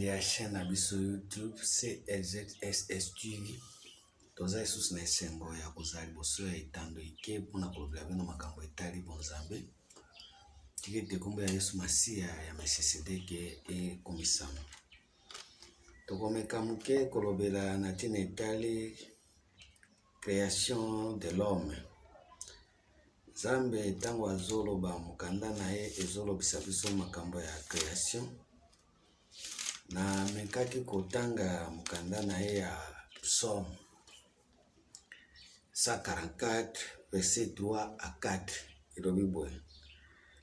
ya chaîne na biso YouTube CLZSS TV. Toza lisusu na esengo ya kozala liboso ya etando ike mpona kolobela bino makambo etali bonzambe. Tike ete kombo ya Yesu Masiya ya Melchisedeke ekomisama. Tokomeka muke kolobela na ntina etali création de l'homme. Nzambe ntango azoloba mokanda na ye ezolobisa biso makambo ya création. Na mekaki kotanga mokanda na ye ya Psaume 144 verset 3 à 4. Elobi boye: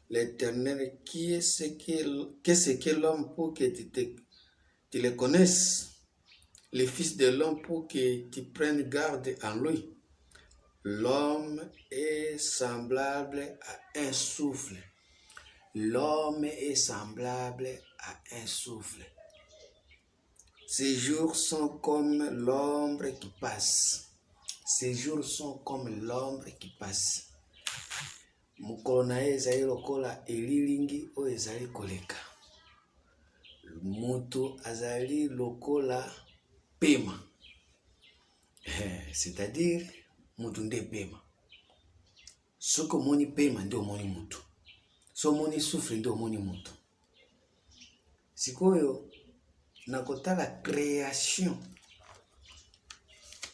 L'Éternel, qu'est-ce que l'homme pour que tu le connaisses, le fils de l'homme pour que tu prennes garde en lui. L'homme est semblable à un souffle. L'homme est semblable à un souffle. Ces jours sont comme l'ombre qui passe. Ces jours sont comme l'ombre qui passe. Mokolo na ye ezali lokola elilingi oyo ezali koleka. Mutu azali lokola pema. C'est-à-dire mutu nde pema. Soko moni pema nde omoni mutu. So moni souffle nde omoni mutu. Sikoyo nakotala création.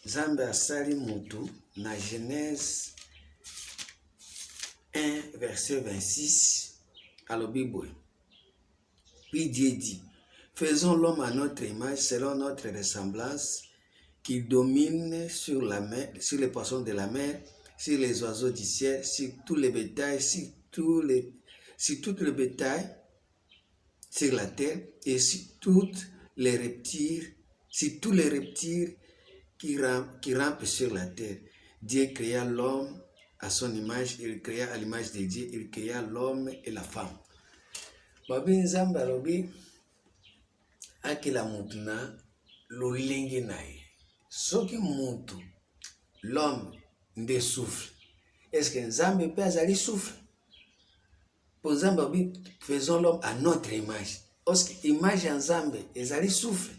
Nzambe asali mutu na Genèse 1 verset 26 alobi boye. Puis Dieu dit: Faisons l'homme à notre image, selon notre ressemblance, qui domine sur la mer, sur les poissons de la mer, sur les oiseaux du ciel, sur tous les bétails, sur tout le bétail sur la terre, et sur toutes les reptiles, sur tous les reptiles qui rampent sur la terre. Dieu créa l'homme à son image, il créa à l'image de Dieu, il créa l'homme et la femme. Babi Nzambe alobi akila mutu na lolenge na ye. Soki mutu l'homme nde souffle, est-ce que Nzambe pe azali souffle? Pour Nzambe alobi faisons l'homme à notre image. Est-ce que image ya Nzambe ezali souffle?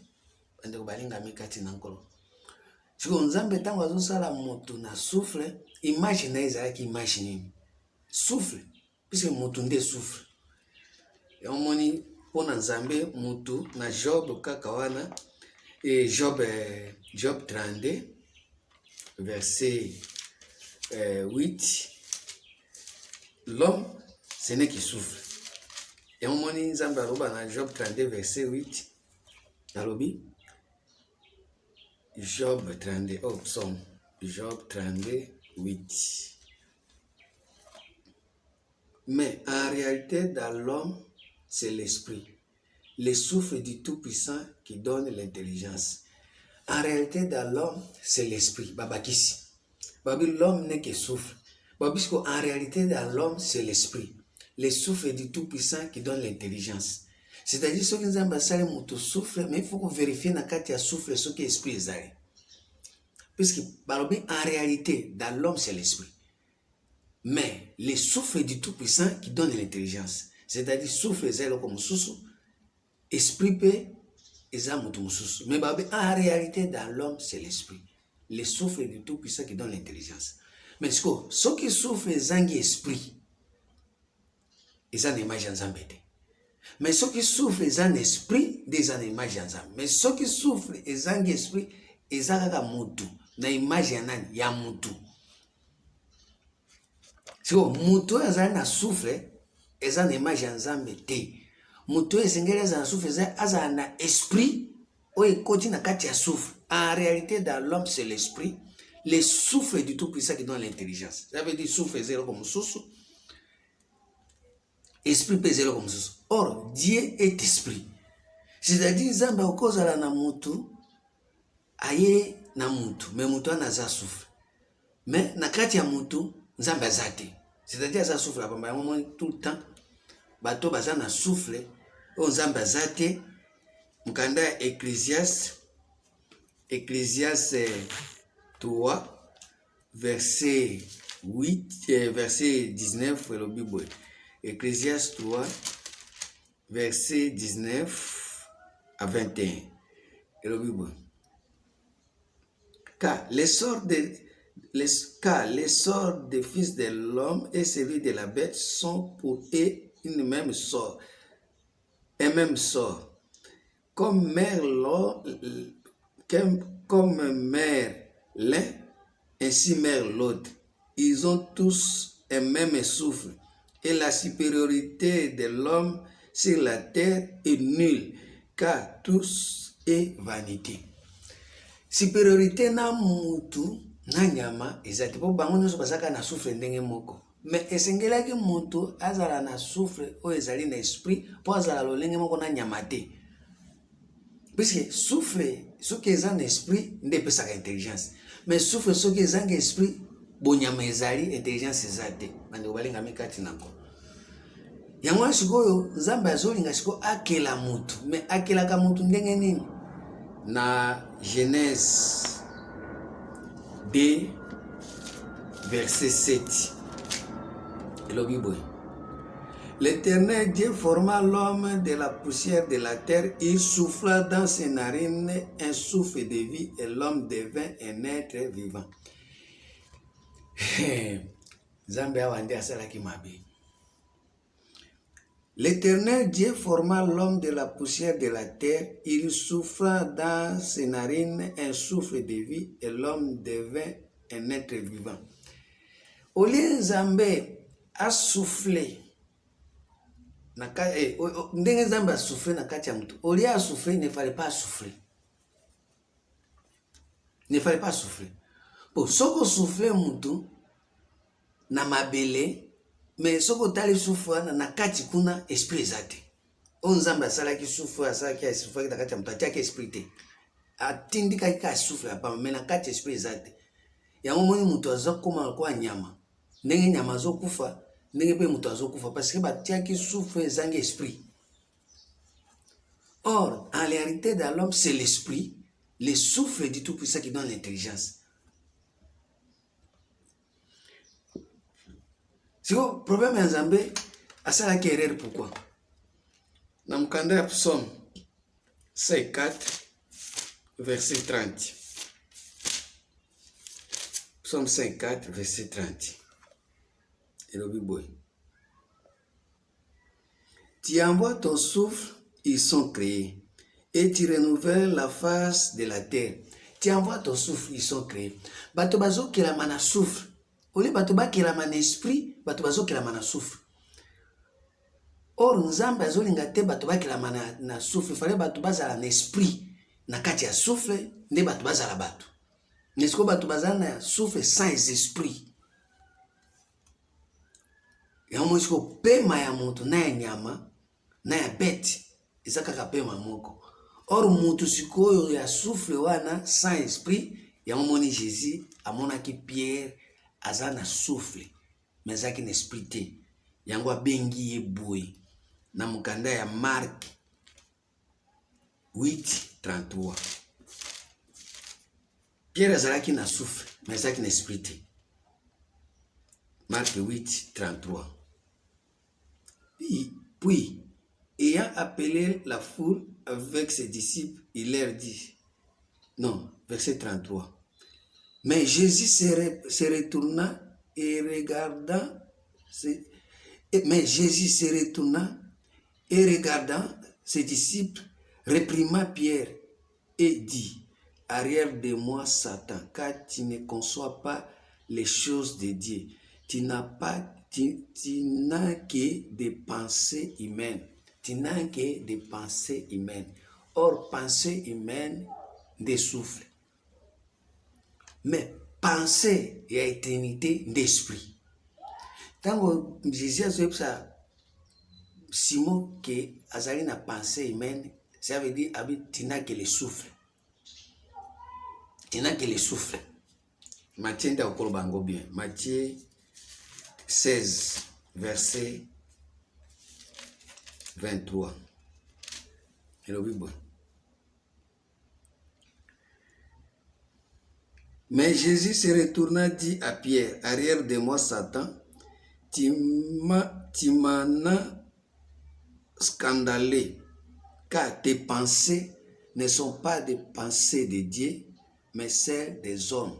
Ande kobalinga mikati na nkolo. Siko Nzambe tango azosala mutu na souffle, image na ezalaki image nini? Souffle, puisque mutu nde souffle. Et omoni pona Nzambe mutu na Job kaka wana, et Job 32 verset 8, l'homme ce n'est qui souffle. Et omoni Nzambe aloba na Job 32 verset 8 alobi Job 32, Psaume, Job 32, 8. Mais en réalité, dans l'homme, c'est l'esprit, le souffle du Tout-Puissant qui donne l'intelligence. En réalité, dans l'homme, c'est l'esprit. Babakisi. Babi, l'homme n'est que souffle. Babi, en réalité, dans l'homme, c'est l'esprit, le souffle du Tout-Puissant qui donne l'intelligence. C'est-à-dire, ce qui nous a mutu souffle, mais il faut vérifier dans le cas souffle ce qui est esprit est. Puisque, en réalité, dans l'homme, c'est l'esprit. Mais le souffle du Tout-Puissant qui donne l'intelligence. C'est-à-dire, souffle est comme soussou, esprit est mutu soussou. Mais en réalité, dans l'homme, c'est l'esprit. Le souffle du Tout-Puissant qui donne l'intelligence. Mais ce qui souffle est esprit. C'est une image en Zambété. Mais ce qui souffle est un esprit des animages en Zambé. Mais ce qui souffle est un esprit est un mutu. Na image ya mutu. Si mutu est un souffle est un image en Zambété. Mutu est un souffle est un esprit ou est côté na kati ya souffle. En réalité, dans l'homme, c'est l'esprit, le souffle du Tout-Puissant qui donne l'intelligence. Ça veut dire souffle est zéro comme soussou. Esprit peut zéro comme soussou. Or, Dieu est esprit. C'est-à-dire, Zamba okozala na mutu, aye na mutu, mais mutu anaza souffle. Mais na kati ya mutu, Zamba zate. C'est-à-dire, ça souffle, tout le temps, bato baza na souffle, o Zamba zate, mukanda Ecclésiaste 3, verset 8, verset 19, le Bible. Ecclésiaste 3, verset 19 à 21. Et le Bible. Car l'essor des fils de l'homme et celui de la bête sont pour eux une même sort, un même sort. Comme mère l'un, ainsi mère l'autre. Ils ont tous un même souffle. Et la supériorité de l'homme sur la terre est nulle, car tous est vanité. Supériorité na mutu na nyama ezati po bango nyonso bazaka na souffle ndenge moko. Mais esengelaki mutu azala na souffle o ezali na esprit po azala lolenge moko na nyama te. Puisque souffle soki eza na esprit nde epesaka intelligence. Mais souffle soki ezanga esprit bonyama ezali intelligence eza te. Bandeko balingami kati nango. Yango sikoyo Nzambe azolinga sikoyo akela mutu. Mais akelaka mutu ndenge nini? Na Genèse 2, verset 7. Et le Bible. L'Éternel Dieu forma l'homme de la poussière de la terre. Il souffla dans ses narines un souffle de vie et l'homme devint un être vivant. Nzambe awande asalaki mabe. L'Éternel Dieu forma l'homme de la poussière de la terre. Il souffla dans ses narines un souffle de vie et l'homme devint un être vivant. Au lieu Nzambe a soufflé, ndenge Nzambe a soufflé na kati ya mtu. Au lieu a soufflé, il ne fallait pas souffler. Il ne fallait pas souffler. Bon, soko souffler mtu na mabele. Mais ce que tu as souffert, na kati kuna esprit ezate. On Nzambe asalaki souffre, asalaki souffre na kati ya mtu atiaki esprit te. Atindika ka souffre pa mais na kati esprit ezate. Yango moni mutu azakoma kwa nyama. Ndenge nyama zokufa, ndenge pe mutu azokufa parce que batiaki souffre ezangi esprit. Or, en réalité dans l'homme c'est l'esprit, le souffle du tout puissant qui donne l'intelligence. Si le problème est Nzambe, asalaki erreur pourquoi? Dans le candidat ya Psaume 54, verset 30. Psaume 54, verset 30. Et le Bible. Tu envoies ton souffle, ils sont créés. Et tu renouvelles la face de la terre. Tu envoies ton souffle, ils sont créés. Bato bazo ki la mana souffle. Oli bato ba ki la mana esprit, bato bazo ki la mana souffle. Or Nzambe azolinga te bato ba ki la mana na souffle, fallait bato bazala na esprit. Na kati ya souffle, nde bato bazala bato. Nesko bato bazala na souffle sans esprit. Ya mwisiko pema ya mutu na ya nyama, na ya bete, izakaka pema moko. Or mutu sikoyo ya souffle wana sans esprit, ya moni Jésus amonaki Pierre azana souffle, mais zaki n'esprit te. Yango abengi ye boye. Na mukanda ya Marc 8:33. Pierre azalaki na souffle, mais zaki n'esprit te. Marc 8:33. Puis, ayant appelé la foule avec ses disciples, il leur dit, non, verset 33. Mais Jésus se retourna et regardant ses disciples, réprima Pierre et dit, arrière de moi Satan, car tu ne conçois pas les choses de Dieu. Tu n'as que des pensées humaines. Tu n'as que des pensées humaines. Or, pensée humaine, des souffles. Mais pensée et éternité d'esprit. Quand Jésus a dit ça, Simon que azali na pensée humaine, ça veut dire tu n'as que le souffle. Tu n'as que le souffle. Matthieu nda okolobango bien. Matthieu 16, verset 23. Et le Bible. Mais Jésus se retourna, dit à Pierre, arrière de moi Satan, tu m'en as scandalé, car tes pensées ne sont pas des pensées de Dieu, mais celles des hommes.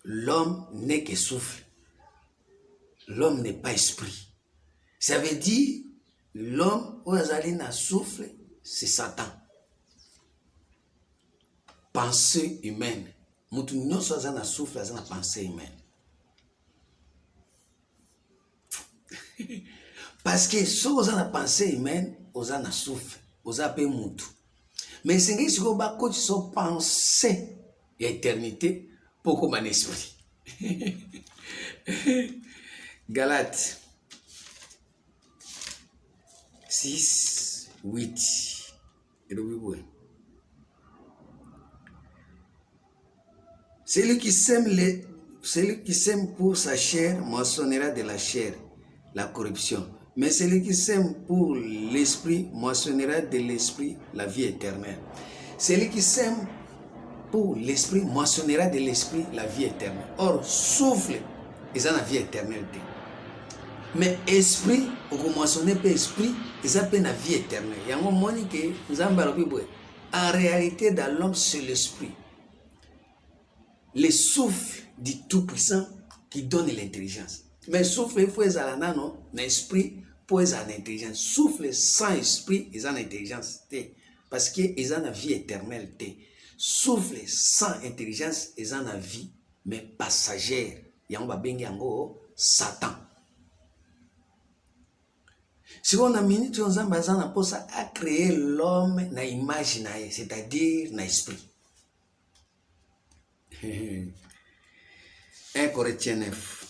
L'homme n'est que souffle. L'homme n'est pas esprit. Ça veut dire, l'homme, où il souffle, c'est Satan. Pensée humaine. Mutu nyonso aza na souffle, aza na pensée humaine. Parce que si oza na pensée humaine, oza na souffle, oza pe mutu. Mais c'est que si on va coach son pensée et éternité pour comme un esprit. Galates 6, 8. Celui qui sème pour sa chair moissonnera de la chair la corruption. Mais celui qui sème pour l'esprit moissonnera de l'esprit la vie éternelle. Celui qui sème pour l'esprit moissonnera de l'esprit la vie éternelle. Or, souffle, ils ont la vie éternelle. Mais esprit, on moissonne pas esprit, ils ont la vie éternelle. Il y a un moment que en réalité, dans l'homme, c'est l'esprit. Le souffle du Tout-Puissant qui donne l'intelligence. Mais souffle, il faut être non, l'esprit pour être l'intelligence. Souffle sans esprit, ils ont l'intelligence. Parce qu'ils ont la vie éternelle. Souffle sans intelligence, ils ont la vie, mais passagère. Il y a un Satan. Si on a minute, on a créé l'homme na image, c'est-à-dire na esprit. 1 Corinthiens 9,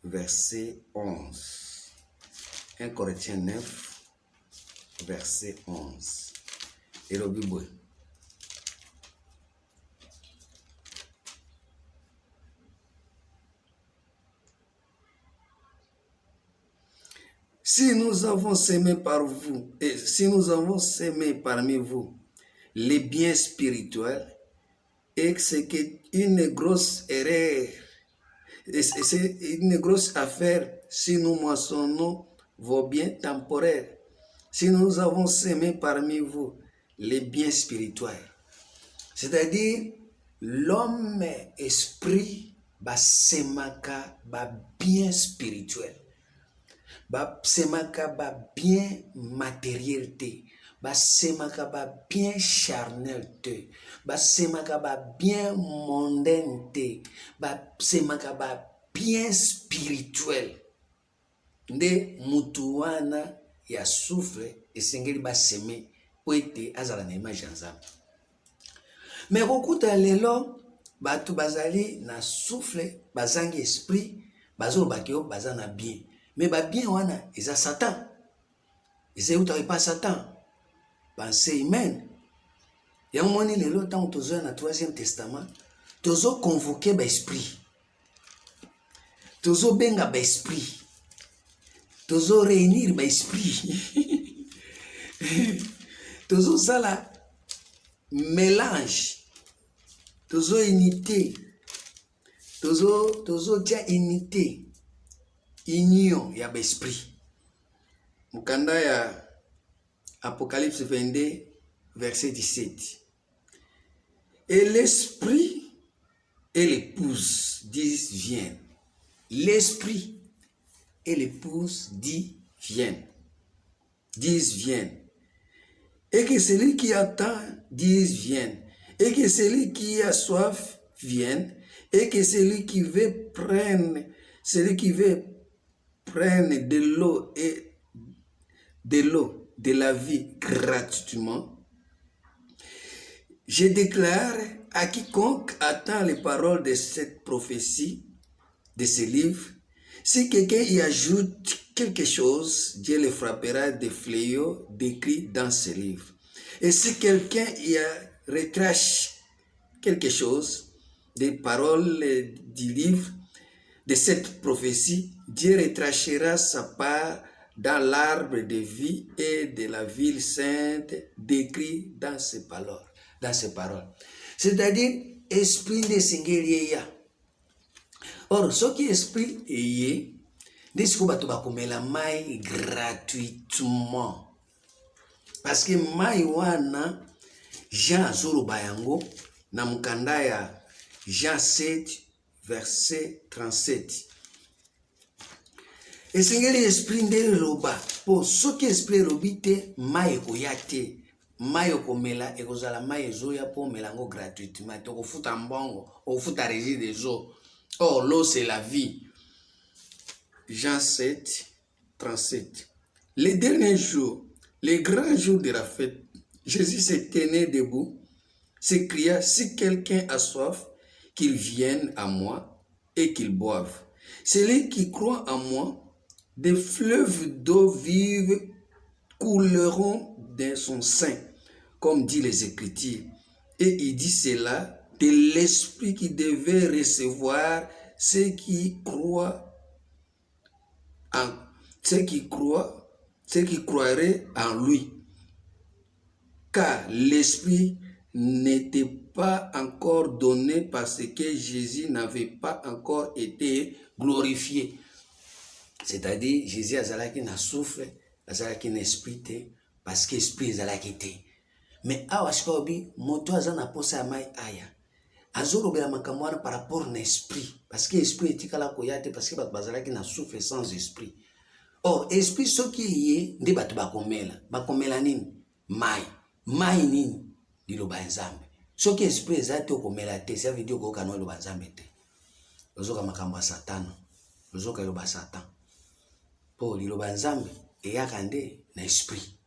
verset 11. 1 Corinthiens 9, verset 11. Et le Bible. Si nous avons sémé par vous, et si nous avons sémé parmi vous les biens spirituels, et que c'est une grosse erreur, c'est une grosse affaire si nous moissonnons vos biens temporaires. Si nous avons sémé parmi vous les biens spirituels, c'est-à-dire l'homme esprit va sémaka va bien spirituel, va sémaka va bien matérialité. Basemaka ba bien charnel te, basemaka ba bien mondaine te, basemaka ba bien spirituel. Nde mutu wana ya souffle esengeli baseme po ete azala na image ya Nzambe. Mais kokuta lelo batu bazali na souffle bazangi esprit bazolobaki oyo baza na bien. Mais ba bien wana eza Satan. Eza utaki pa Satan. Pensée humaine. Il y a un moment où les autres ont dans le Troisième Testament, tous ont convoqué l'esprit. Tous ont benga l'esprit. Tous ont réuni l'esprit. Tous ont ça là mélange. Tous ont unité. Tous ont déjà unité. Union, il y a l'esprit. Mukanda ya Apocalypse 22, verset 17. Et l'esprit et l'épouse disent viens. L'esprit et l'épouse disent viens. Disent viens. Et que celui qui attend dise viens. Et que celui qui a soif vienne. Et que celui qui veut prendre de l'eau et de la vie gratuitement. Je déclare à quiconque attend les paroles de cette prophétie, de ce livre, si quelqu'un y ajoute quelque chose, Dieu le frappera des fléaux décrits dans ce livre. Et si quelqu'un y retrache quelque chose, des paroles du livre, de cette prophétie, Dieu retrachera sa part dans l'arbre de vie et de la ville sainte décrit dans ces paroles. C'est-à-dire, esprit de Singeriya. Or, ce qui est esprit est, n'est-ce pas, tu vas comme la maille gratuitement. parce que mai wana Jean azoloba yango na mukanda ya Jean 7 verset 37. Esengeli esprit nde loba po soki esprit elobi te mai ekoya te, mai okomela ekozala mai ezoya po omelango gratuitement, tokofuta mbongo, okofuta régie des eaux. Or l'eau c'est la vie. Jean 7 37. Les derniers jours, les grands jours de la fête, Jésus se tenait debout, s'écria, si quelqu'un a soif, qu'il vienne à moi et qu'il boive. Celui qui croit en moi, des fleuves d'eau vive couleront dans son sein, comme dit les Écritures. Et il dit cela de l'Esprit qui devait recevoir ceux qui croiraient en lui. Car l'Esprit n'était pas encore donné parce que Jésus n'avait pas encore été glorifié. C'est-à-dire, Jésus azalaki na souffle, azalaki na esprit te, parce que esprit azalaki te. Mais awa sikobi, moto azana posa ya mai aya. Azolobela makambo wana par rapport na esprit, parce que esprit etikala koya te, parce que bato bazalaki na souffle sans esprit. Or, esprit soki ye, nde bato bakomela nini? Mai nini? Liloba nzambe. Soki esprit ezate okomela te, ça veut dire koka no liloba nzambe te. Ozoka makambo ya satana, ozoka liloba satan. Po liloba nzambe eyaka nde na esprit.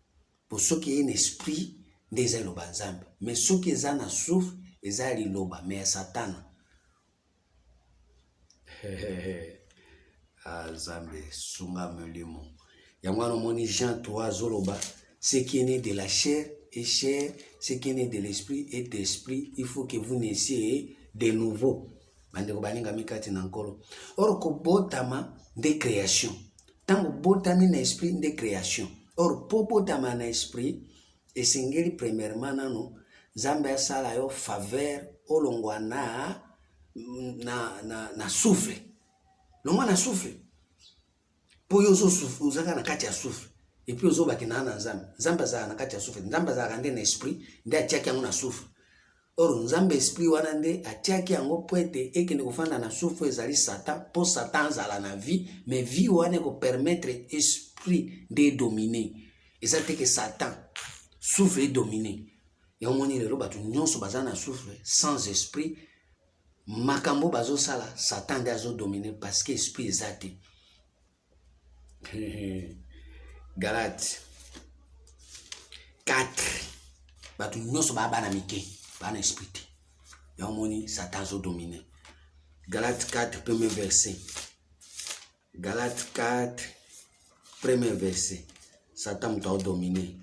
Po soki ye na esprit nde eza liloba nzambe. Mais soki eza na souffle eza liloba mais ya satana. Nzambe sunga molimo. Yango wana omoni Jean 3 zoloba, ce qui est né de la chair est chair, ce qui est né de l'esprit est esprit. Il faut que vous naissiez de nouveau. Bandeko baninga mikati na nkolo. Or kobotama de création. Tango botami na esprit de création. Or po botama na esprit esengeli premièrement nano Nzambe asala yo faveur olongwa na souffle. Longwa na souffle. Po yo zo souffle uzaka na kati ya souffle. Et puis ozo bakina na Nzambe. Nzambe azala na kati ya souffle. Nzambe azala nde na esprit nde atiaki yango na souffle. Or Nzambe esprit wana nde atiaki yango po ete ekende kofanda na souffle ezali Satan, po Satan azala na vie, mais vie wana ko permettre esprit de dominer. Eza te que Satan souffle et dominer. Ya omoni lelo bato nyonso baza na souffle sans esprit, makambo bazo sala Satan nde azo dominer parce que esprit eza te. Galate 4. Bato nyonso bana mike, bana esprit te. Ya omoni Satan azo dominer. Galate 4 premier verset. Galate 4 premier verset. Satan doit dominer.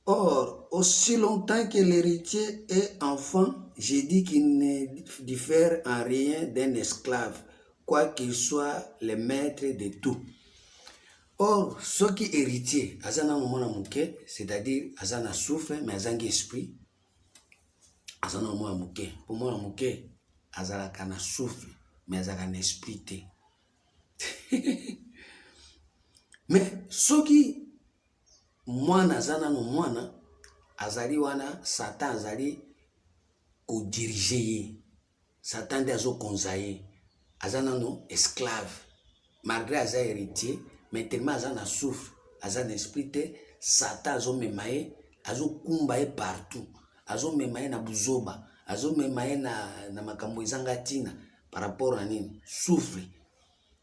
Or, aussi longtemps que l'héritier est enfant, j'ai dit qu'il ne diffère en rien d'un esclave, quoiqu'il soit le maître de tout. Or, ce qui est héritier, azana mona muke, c'est-à-dire azana souffle, mais azangi esprit, azana mona muke. Pour mona muke, azala kana souffle, mais azala na esprit te. Mais ce qui mwana azana no mwana azali wana Satan azali ko diriger ye. Satan de azo konzaye. Azana no esclave. Malgré aza héritier, mais tellement azana souffle, azana esprit te, Satan azo memaye, azo kumbaye partout. Azo memaye na buzoba, azo memaye na makambo ezanga tina par rapport à nini? Souffle.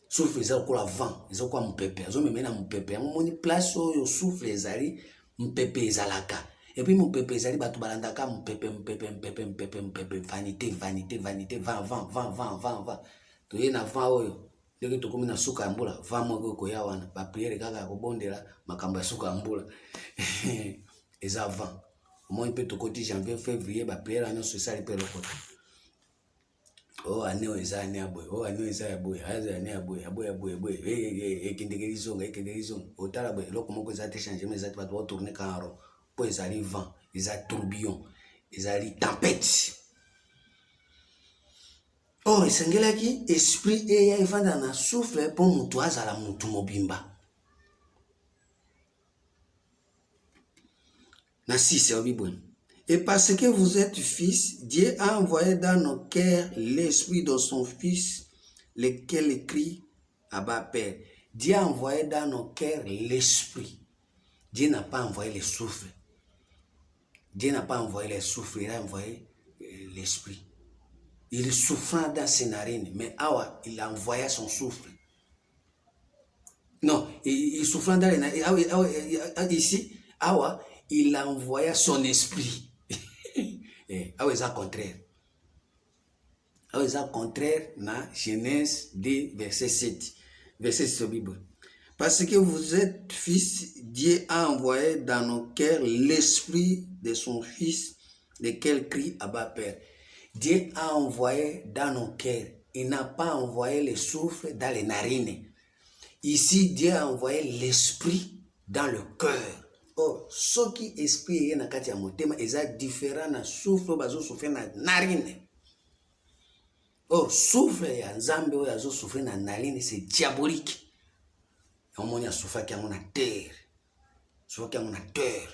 Souffle ezali kola vent, ezali kola mpepe, azo memaye na mpepe. Yango moni place oyo souffle ezali mpepe ezalaka. Et puis mpepe ezali bato balandaka mpepe, vanité, vent. Toye na vent oyo, ndenge tokomi na suka ya mbula, vent moko koya wana, ba prière kaka ya kobondela makambo ya suka ya mbula. Eza vent. Omoni mpe tokoti janvier, février, ba prière nyonso esali mpe lokota. Oh, aneo eza ane ya boye, oh aneo eza ya boye, aza ane ya boye, ekendekeli zonga. Otala boye, eloko moko eza te changement, eza te bato ba tourner ka rond. Po ezali vent, ezali tourbillon, ezali tempête. Or esengelaki esprit eya evanda na souffle po mutu azala mutu mobimba. Na 6 et parce que vous êtes fils, Dieu a envoyé dans nos cœurs l'esprit de son fils, lequel crie Abba Père. Dieu a envoyé dans nos cœurs l'esprit. Dieu n'a pas envoyé le souffle. Dieu n'a pas envoyé le souffle, il a envoyé l'esprit. Il souffra dans ses narines, mais Awa, il a envoyé son souffle. Non, il souffra dans les narines. Ici, Awa, il a envoyé son esprit. Awa, c'est le contraire. Awa, c'est le contraire dans Genèse 2, verset 7. Verset 7 Bible. Parce que vous êtes fils, Dieu a envoyé dans nos cœurs l'esprit de son fils, lequel crie Abba Père. Dieu a envoyé dans nos cœurs. Il n'a pas envoyé le souffle dans les narines. Ici, Dieu a envoyé l'esprit dans le cœur. Or, ce qui esprit est dans le motema est différent du souffle bazo souffle na narine. Or, souffle ya nzambe oyo azo souffle na narine, c'est diabolique. On a souffert qui a mon terre. Souffert qui a mon terre.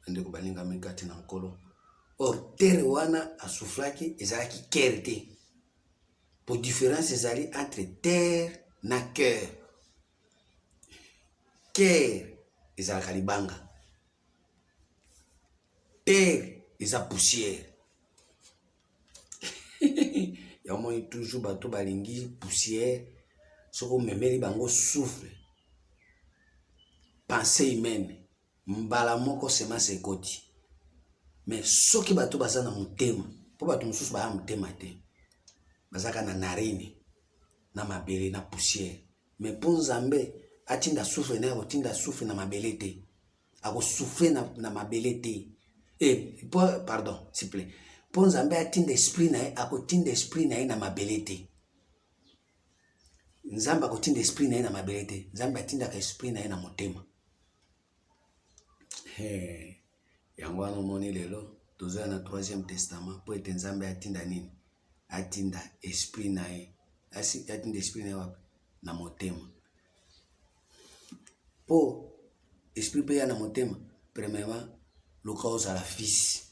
Ndeko balinga mekati na nkolo. Or, terre wana a souffert qui ezalaki kerte. Pour différence ezali entre terre na cœur. Cœur ezalaka libanga. Terre eza poussière. Yamoni toujours bato balingi poussière. Soko memeli bango souffle. Pensée humaine. Mbala moko sema sekoti. Mais soki bato baza na motema, po bato mosusu baya motema te. Bazaka na narine, na mabele, na poussière. Mais po Nzambe atinda souffle na otinda souffle na mabele te. Ako souffle na mabele te. Pardon, s'il vous plaît. Po Nzambe atinda esprit na ako tinda esprit na na mabele te. Nzambe ako tinda esprit na na mabele te. Nzambe atinda ka esprit na na motema. Yango wana moni lelo toza na 3e testament po ete Nzambe atinda nini? Atinda esprit na ye. Atinda esprit na wapi? Na motema. Po esprit pe ya na motema, premièrement, luka ozala fils.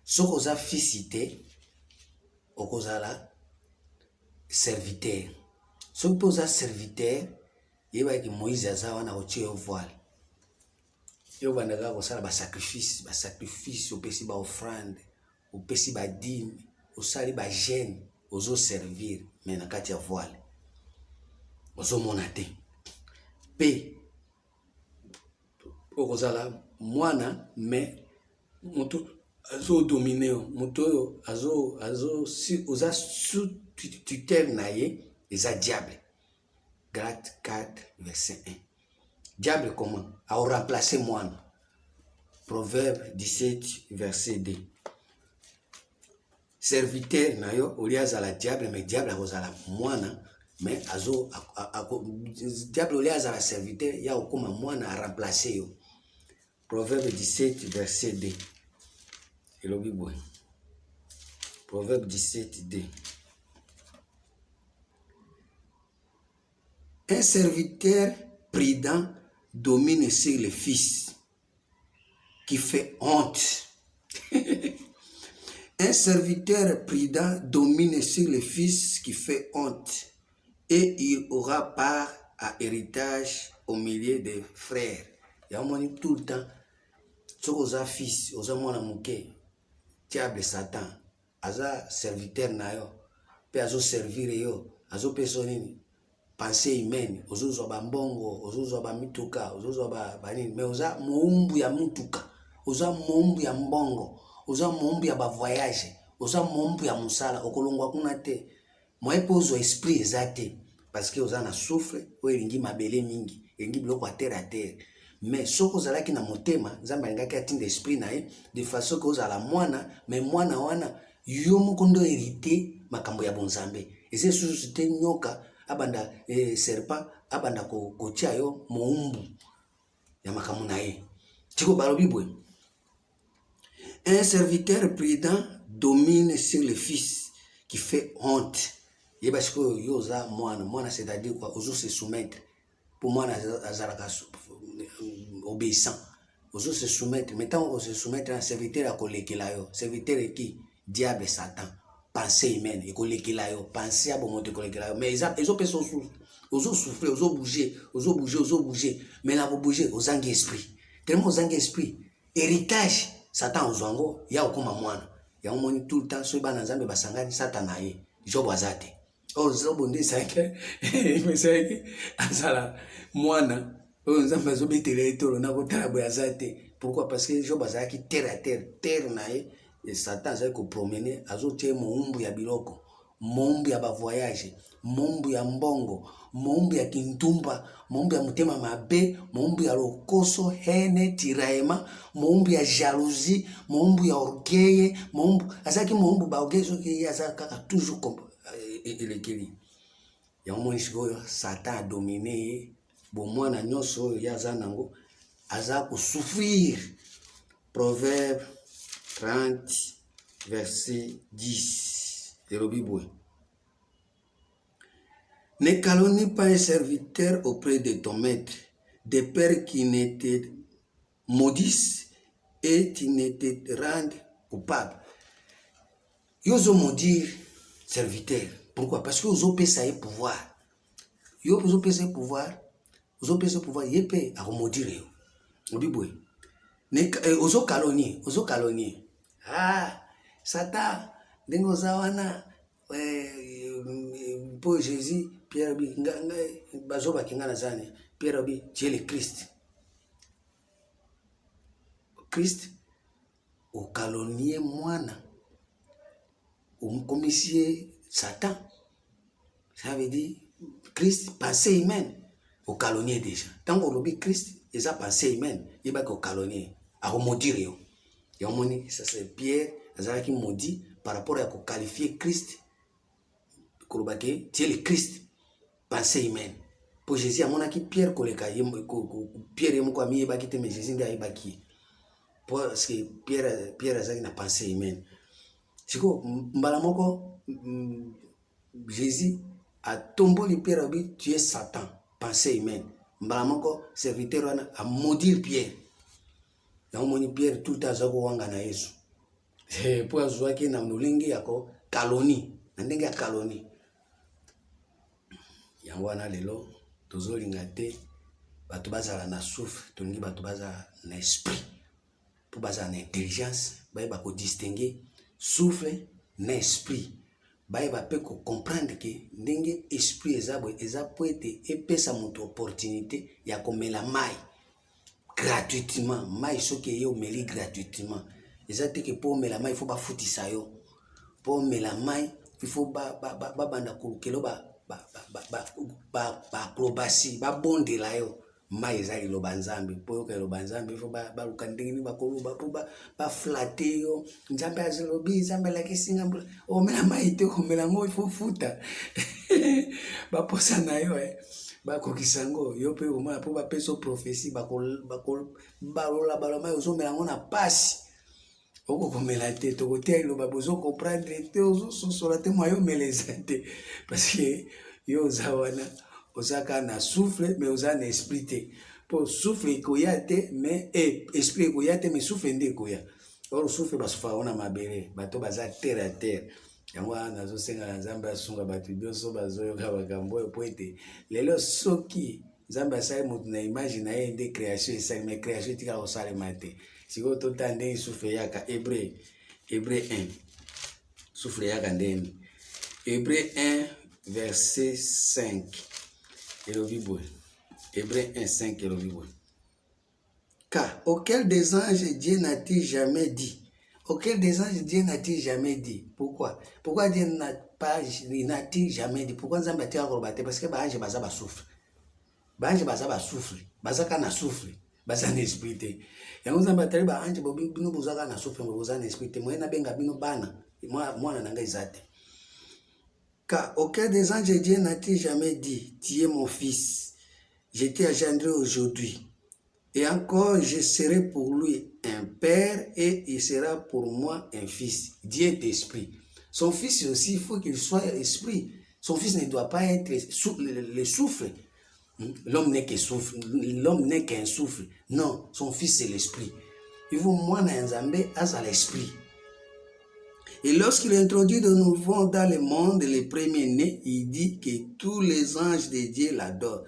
Soko oza fils te, okozala serviteur. Soko po oza serviteur, yeba ki Moïse aza wana kotie yo voile. Yo bandaka kosala ba sacrifice, opesi ba offrande, opesi ba dîme, osali ba jeûne, ozo servir, mais na kati ya voile. Ozo mona te. Pe okozala mwana, mais moto azo dominer, moto si oza sous tutelle na ye, eza diable. Galates 4 verset 1. Diable comment? A remplacé moi. Proverbe 17 verset 2. Serviteur na yo oliaza la diable, mais diable a moine, mais diable oliaza la serviteur ya okoma moine a remplacé yo. Proverbe 17 verset 2. Elobi boy. Proverbe 17 2. Un serviteur prudent domine sur le fils qui fait honte. Un serviteur prudent domine sur le fils qui fait honte, et il aura part à héritage au milieu des frères. Il y a tout le temps, si vous avez fils, vous avez mon mouké, diable Satan, aza serviteur na yo, pe azo servir yo, azo personne. Pensée humaine, ozo ba mbongo, ozo ba mituka, ozo ba banini, mais oza moumbu ya mutuka, oza moumbu ya mbongo, oza moumbu ya ba voyage, oza moumbu ya musala, okolongwa kuna te. Moi pozo esprit ezate, parce que oza na souffle, o elingi mabele mingi, elingi biloko a terre. Mais soko zalaki na motema, Nzambe alingaki atinda esprit na ye, de façon que ozala mwana, mais mwana wana yo moko ndo hérité makambo ya bonzambe. Eze susu te nyoka abanda serpent abanda kotia yo moumbu ya makambo na ye. Tiko balobi boye. Un serviteur prudent domine sur le fils qui fait honte. Et parce que yoza moana, c'est-à-dire quoi, ozo se soumettre. pour moi, obéissant. Vous se soumettre. Maintenant, on se soumettre à un serviteur à Kolekelayo. Serviteur qui? Diable et Satan. Pensée humaine. Et Kolekelayo. Pensée à bon monter Kolekelayo. Mais ils ont fait son souffle. Ils ont soufflé, ils ont bougé, ils ont bougé, ils ont bougé. Mais là, vous bougez, aux anges esprit. Tellement aux anges esprit. Héritage, Satan aux anges, il y a aucun moine. Il y a un monde tout le temps, soit dans les basangani, Satan aïe. Job azate. Oh, Job on dit ça que, mais c'est que, azala, moine, oh, nous avons besoin de terre, on a voté la boyazate. Pourquoi? Parce que Job azaki terre à terre, terre naïe, et Satan azaki ko promener, azote mon ya biloko, mon ya ba voyage, mon ya mbongo, mon ya kintumba, mon ya mutema mabe, mon ya lokoso, hene, tiraema, mon ya jalousie, mon ya orgueil, mon azaki mon ba orgueil, so ki azaka toujours comme elekeli. Ya mon ishikoyo, Satan a dominé, bon moi na nyoso ya zanango, azako souffrir. Proverbe 30, verset 10. Ne calomnie pas un serviteur auprès de ton maître, de peur qu'il ne te maudisse et qu'il ne te rende coupable. Ils ont maudit serviteur. Pourquoi? Parce que vous avez ça pouvoir. Vous avez ça pouvoir. Vous avez ça pouvoir. Vous avez à maudire. Vous avez calomnie. Ah, Satan, dengozawana, pour Jésus, Pierre bi, bazoba kingana zani, Pierre bi, tu es le Christ. Christ, au calomnier moine, au commissaire Satan. Ça veut dire, Christ, pensée humaine, au calomnier déjà. Tant qu'on oublie Christ, il a pensée humaine, il va au calomnier, à maudire. Et on dit, ça c'est Pierre, qui maudit par rapport à qualifier Christ. Tu es le Christ, pensée humaine. Pour Jésus, à mon avis, Pierre, Pierre est mon ami, mais Jésus n'est pas qui. Parce que Pierre a une pensée humaine. C'est quoi, Jésus a tombé le Pierre, tu es Satan, pensée humaine. Mbalamoko, serviteur, a maudit Pierre. Na umoni Pierre tout à zako wanga na Yesu. Po azwaki na mnulingi yako kaloni. Na ndenge ya kaloni. Yango wana lelo tozolinga te bato bazala na souffle, tolingi bato bazala na esprit. Po bazala na intelligence, bayeba ko distinguer souffle na esprit. Bayeba pe ko comprendre que ndenge esprit eza po ete epesa moto opportunité ya komela mai. Gratuitement, mai soki yo meli gratuitement. Ezate que pour mela mai il faut ba futisa yo. Pour mela mai il faut ba banda kulukelo ba akrobasi ba bonde la yo. Mai ezali lo banzambe, po yo ke lo banzambe il faut ba lukandingi ba koluba po ba flatter yo. Nzambe azelobi, nzambe la kisinga o mela mai te o mela ngo il faut futa. Ba posa na yo bakokisango yo pe oma po ba peso prophétie balola baloma ozo melango na pasi oko komela te to kotia lo babozo comprendre te ozo sosola te moyo meleza te parce que yo zawana osaka na souffle mais oza na esprit te po souffle koya te mais esprit koya te mais souffle nde koya or souffle basufa ona mabere bato baza terre à terre. Yango nazo senga na Nzambe asunga bato bioso bazoyoka bakambo oyo po ete lelo soki Nzambe asali moto na image na ye nde création esali mais création etikala kosalema te sikoyo totala ndenge souffle yaka Hébreu 1 souffle yaka ndenge Hébreu 1 verset 5 elobi boye Hébreu 1 5 elobi boye car auquel des anges Dieu n'a-t-il jamais dit. Auquel des anges Dieu n'a-t-il jamais dit? Pourquoi? Pourquoi Dieu n'a-t-il jamais dit? Pourquoi Nzambe a-t-il rebattu? Parce que les anges baza souffle. Les anges baza souffle. Baza kana souffle. Baza n'esprit. Et Nzambe a-t-il ba ange bino bozaka na souffle boza n'esprit. Moi na benga bino bana. Moi na nanga izate. Car auquel des anges Dieu n'a-t-il jamais dit, tu es mon fils, je t'ai engendré aujourd'hui. Et encore, je serai pour lui un père et il sera pour moi un fils. Dieu est esprit. Son fils aussi, il faut qu'il soit esprit. Son fils ne doit pas être le souffle. L'homme n'est qu'un souffle. Non, son fils c'est l'esprit. Il faut moi Nzambe à l'esprit. Et lorsqu'il introduit de nouveau dans le monde les premiers-nés, il dit que tous les anges de Dieu l'adorent.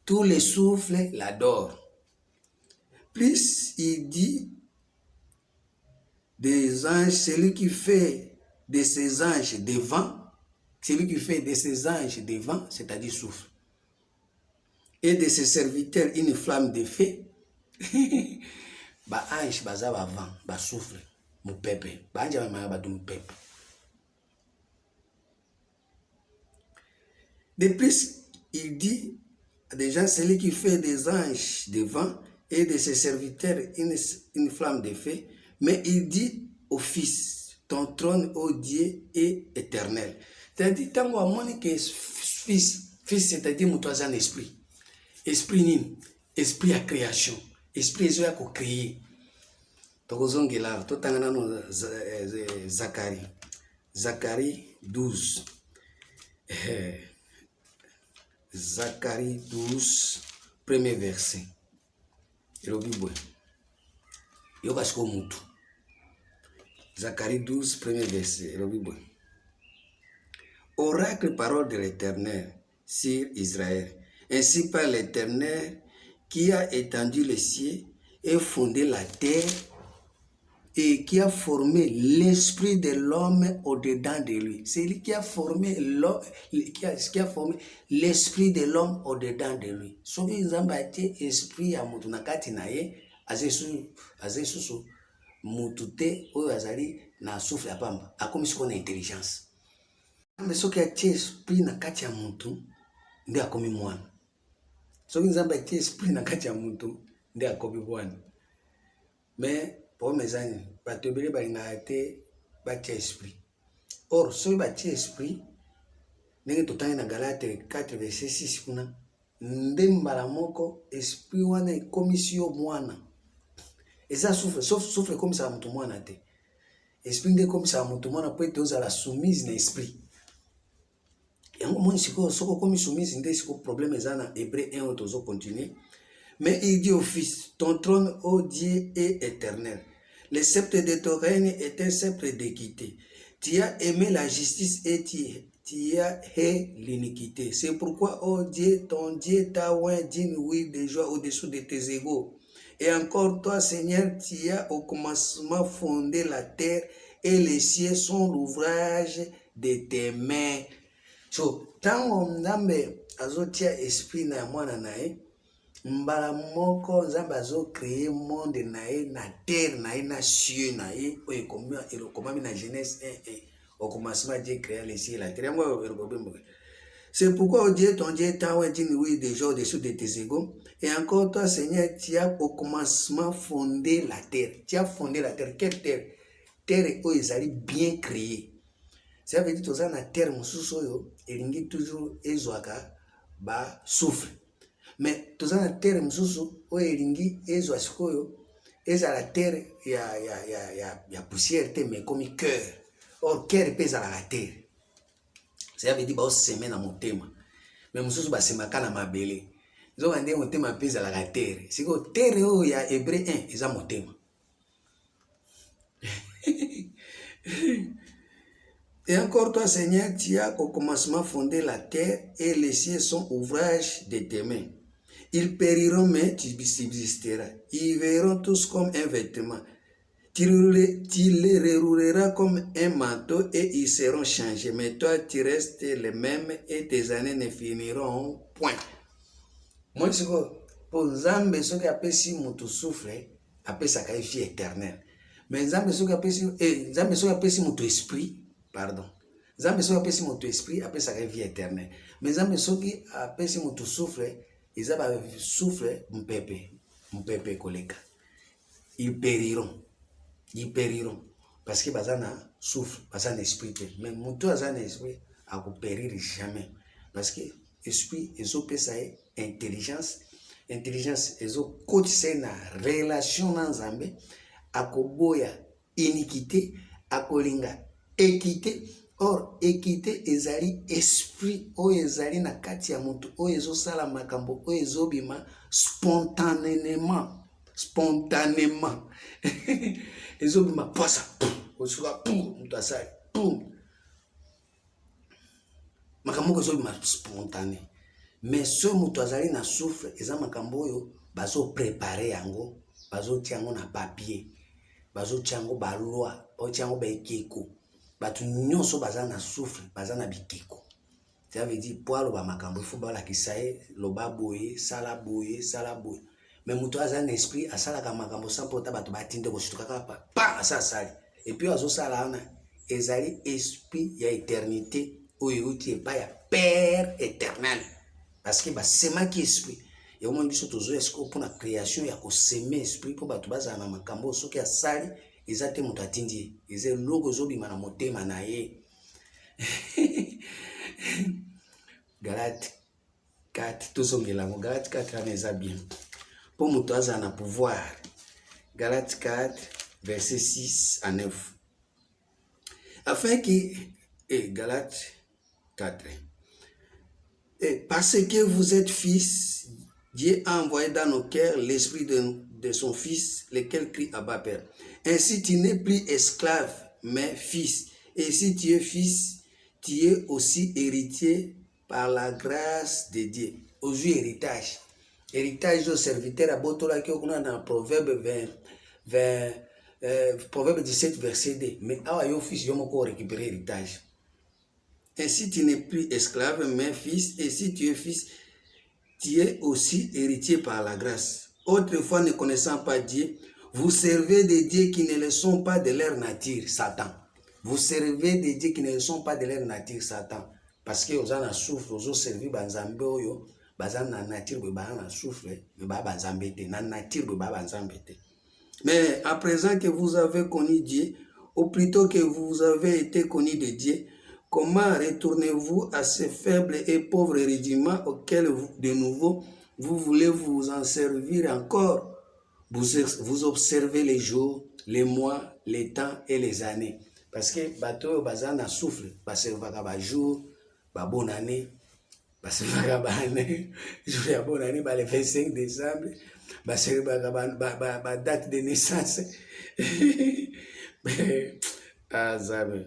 Tous les souffles l'adorent. Plus il dit des anges, celui qui fait de ces anges des vents, c'est-à-dire souffle, et de ses serviteurs une flamme de feu, ba ange baza ba vent, ba souffle, mon pepe, ba ange ba dum pepe. De plus, il dit déjà celui qui fait des anges des vents et de ses serviteurs une flamme de feu, mais il dit au Fils, ton trône, ô Dieu, est éternel. C'est-à-dire, tant qu'on que Fils, c'est-à-dire mon troisième esprit. Esprit nini, esprit à création, esprit est à créer. Tokozongela, totangana no Zacharie 12. Zacharie 12, premier verset. Zacharie 12, premier verset. Oracle, parole de l'Éternel sur Israël. Ainsi par l'Éternel qui a étendu les cieux et fondé la terre et qui a formé l'esprit de l'homme au-dedans de lui. C'est lui qui a formé l'esprit de l'homme au-dedans de lui. Soki nzambe atie esprit ya mutu na kati na ye, azesusu mutu te oyo azali na souffle ya pamba, akomi siko na intelligence. Nzambe soki atie esprit na kati ya mutu, nde akomi mwana. Soki nzambe atie esprit na kati ya mutu, nde akomi mwana. Mais pour mes amis, bato ebele balingaka te batia esprit. Or, soki batia esprit, ndenge totangi na Galate 4 verset 6 kuna, nde mbala moko esprit wana ekomisi yo mwana. Eza souffle ekomisaka mutu mwana te. Esprit nde ekomisaka mutu mwana po ete ozala soumise na esprit. Yango moni sikoyo soko komi soumise nde siko problème eza na Hébreu 1 oyo tozo continuer. Mais il dit au Fils, ton trône, ô Dieu, est éternel. Le sceptre de ton règne est un sceptre d'équité. Tu as aimé la justice et tu as haï l'iniquité. C'est pourquoi, ô Dieu, ton Dieu t'a oint d'une huile de joie au-dessous de tes égaux. Et encore toi, Seigneur, tu as au commencement fondé la terre et les cieux sont l'ouvrage de tes mains. So, tango Nzambe azotia esprit na mwana nae, mbala moko Nzambe azo créer monde nae na terre nae na cieux nae, oyekomami na Genèse 1:1. Au commencement Dieu créa les cieux et la terre. C'est pourquoi, oh Dieu, ton Dieu t'a dit oui déjà au-dessous de tes égaux. Et encore toi, Seigneur, tu as au commencement fondé la terre. Tu as fondé la terre. Quelle terre? Terre où ils allaient bien créer. Ça veut dire que tu as la terre, et il toujours ezwaka ba souffle. Mais tu as la terre, où il ezwasikoyo, la terre, ya poussière, mais comme cœur. Or, cœur pèse à la terre. Ça veut dire que c'est semer dans mon thème. Mais mususu basemaka na mabele. Zo ande motema pèse à la terre. C'est que terre il y a Hébreu 1, ils ont motema. Et encore toi, Seigneur, tu as au commencement fondé la terre et les cieux sont ouvrages de tes mains. Ils périront, mais tu subsisteras. Ils verront tous comme un vêtement. Tu les rerouleras comme un manteau et ils seront changés. Mais toi, tu restes le même et tes années ne finiront point. Moi, c'est que pour Nzambe, ce qui appelle si mutu souffle, appelle ça qu'il vie éternel. Mais Nzambe, ce qui appelle si mutu esprit, pardon. Nzambe, ce qui appelle si mutu esprit, appelle ça qu'il vie éternel. Mais Nzambe, ce qui appelle si mutu souffle, ils appellent souffle, m'pepe koleka. Ils périront. Ils périront parce que bazana souffle, bazana esprit. Mais mon tour bazana esprit a périr jamais parce que esprit ezo pesa intelligence ezo coacher na relation na Nzambe akoboya iniquité akolinga équité Or, équité ezali esprit oyo ezali na kati ya mutu oyo ezosala makambo oyo ezobima spontanément. Ezobima pasa osuka mutu asali makambo ezobima spontané. Mais so mutu azali na souffle eza makambo oyo bazoprépare yango, bazotia yango na papier, bazotia yango baloi, bazotia yango baekeko. Batu nyonso baza na souffle, baza na bikeko. Ça veut dire po aloba makambo il faut balakisa ye loba boye, sala boye, sala boye. Mais mutu aza na esprit asalaka makambo sans pota bato batinde kosuka kaka pa asali. Et puis azosala wana ezali esprit ya éternité oyo euti epai ya Père éternel. Parce que basemaki esprit. Et au moins biso tozo esiko mpona création ya koseme esprit po bato bazala na makambo soki asali eza te moto atindi ye, eza eloko ezobima na motema na ye. Galate 4 tozongela ngo Galate 4 wana eza bien po moto azala na pouvoir. Galate 4 verset 6 à 9 afin que Galate 4 parce que vous êtes fils, Dieu a envoyé dans nos cœurs l'esprit de son fils, lequel crie Abba Père. Ainsi tu n'es plus esclave, mais fils. Et si tu es fils, tu es aussi héritier par la grâce de Dieu. Aujourd'hui, héritage. Héritage de serviteur à Botola qui est dans Proverbe 17, verset 2. Mais ah, yo fils, yo moko récupérer héritage. Ainsi tu n'es plus esclave, mais fils. Et si tu es fils, tu es aussi héritier par la grâce. Autrefois, ne connaissant pas Dieu, vous servez des dieux qui ne le sont pas de leur nature, Satan. Vous servez des dieux qui ne le sont pas de leur nature, Satan. Parce que vous avez souffle, vous avez servi banzambe oyo, bazan na nature be ba na souffle, be ba banzambe te, na nature be ba banzambe te. Mais à présent que vous avez connu Dieu, ou plutôt que vous avez été connu de Dieu, comment retournez-vous à ces faibles et pauvres rudiments auxquels de nouveau vous voulez vous en servir encore? Vous observez les jours, les mois, les temps et les années. Parce que bateau bazana souffle, parce que va jour, ba bonne année, parce que va année, jour ya bonne année, le 25 décembre, parce que ba date de naissance. Ah zabe.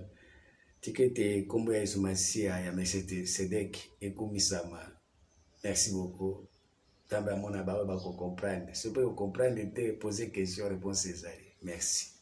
Tikete kombo ya Masia ya Mesete Sedek ekumisama. Merci beaucoup. Tamba mona ba comprendre. Si vous pouvez comprendre, poser question, réponse César. Merci.